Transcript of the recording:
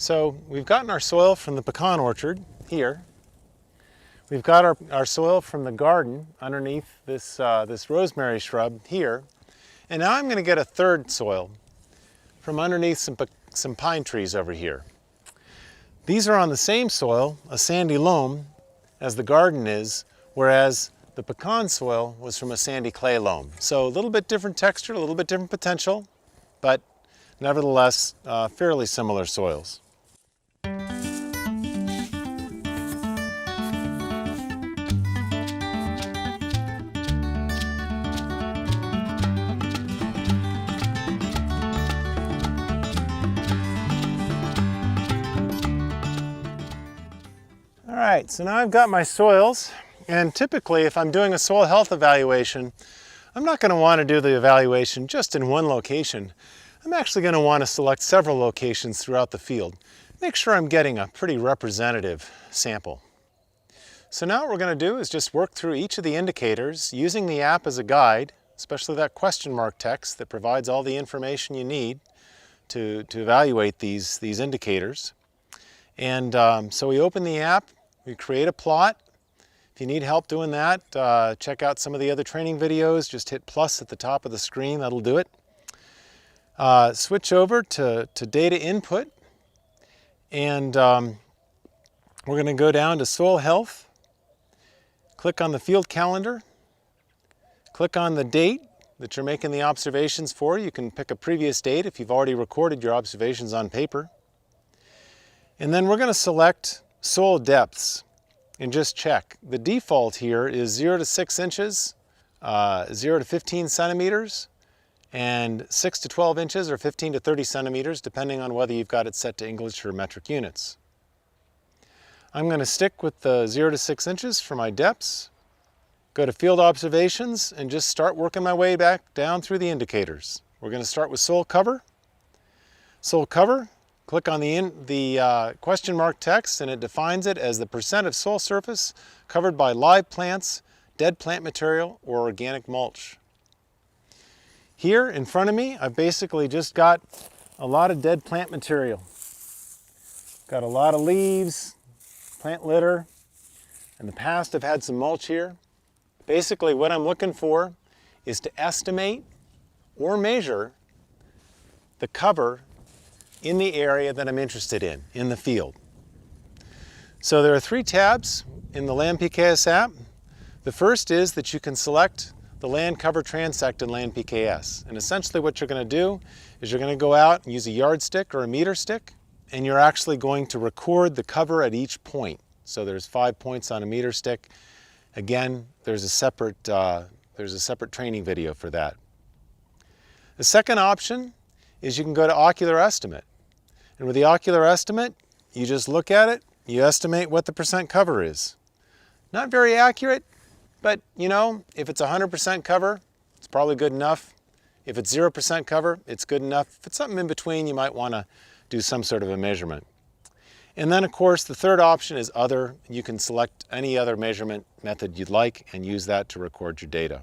So we've gotten our soil from the pecan orchard here. We've got our soil from the garden underneath this, this rosemary shrub here. And now I'm going to get a third soil from underneath some pine trees over here. These are on the same soil, a sandy loam, as the garden is, whereas the pecan soil was from a sandy clay loam. So a little bit different texture, a little bit different potential, but nevertheless fairly similar soils. All right, so now I've got my soils, and typically if I'm doing a soil health evaluation, I'm not going to want to do the evaluation just in one location. I'm actually going to want to select several locations throughout the field. Make sure I'm getting a pretty representative sample. So now what we're going to do is just work through each of the indicators using the app as a guide, especially that question mark text that provides all the information you need to evaluate these indicators. And so we open the app, we create a plot. If you need help doing that, check out some of the other training videos. Just hit plus at the top of the screen, that'll do it. Switch over to data input, and we're going to go down to soil health. Click on the field calendar. Click on the date that you're making the observations for. You can pick a previous date if you've already recorded your observations on paper. And then we're going to select soil depths and just check. The default here is 0 to 6 inches, 0 to 15 centimeters, and 6 to 12 inches or 15 to 30 centimeters, depending on whether you've got it set to English or metric units. I'm going to stick with the 0 to 6 inches for my depths, go to field observations, and just start working my way back down through the indicators. We're going to start with soil cover. Soil cover, click on the question mark text, and it defines it as the percent of soil surface covered by live plants, dead plant material, or organic mulch. Here in front of me, I've basically just got a lot of dead plant material. Got a lot of leaves, plant litter. In the past, I've had some mulch here. Basically, what I'm looking for is to estimate or measure the cover in the area that I'm interested in the field. So there are 3 tabs in the Land PKS app. The first is that you can select the land cover transect in Land PKS. And essentially what you're going to do is you're going to go out and use a yardstick or a meter stick, and you're actually going to record the cover at each point. So there's 5 points on a meter stick. Again, there's a separate training video for that. The second option is you can go to ocular estimate. And with the ocular estimate, you just look at it, you estimate what the percent cover is. Not very accurate, but you know, if it's 100% cover, it's probably good enough. If it's 0% cover, it's good enough. If it's something in between, you might want to do some sort of a measurement. And then of course, the third option is other. You can select any other measurement method you'd like and use that to record your data.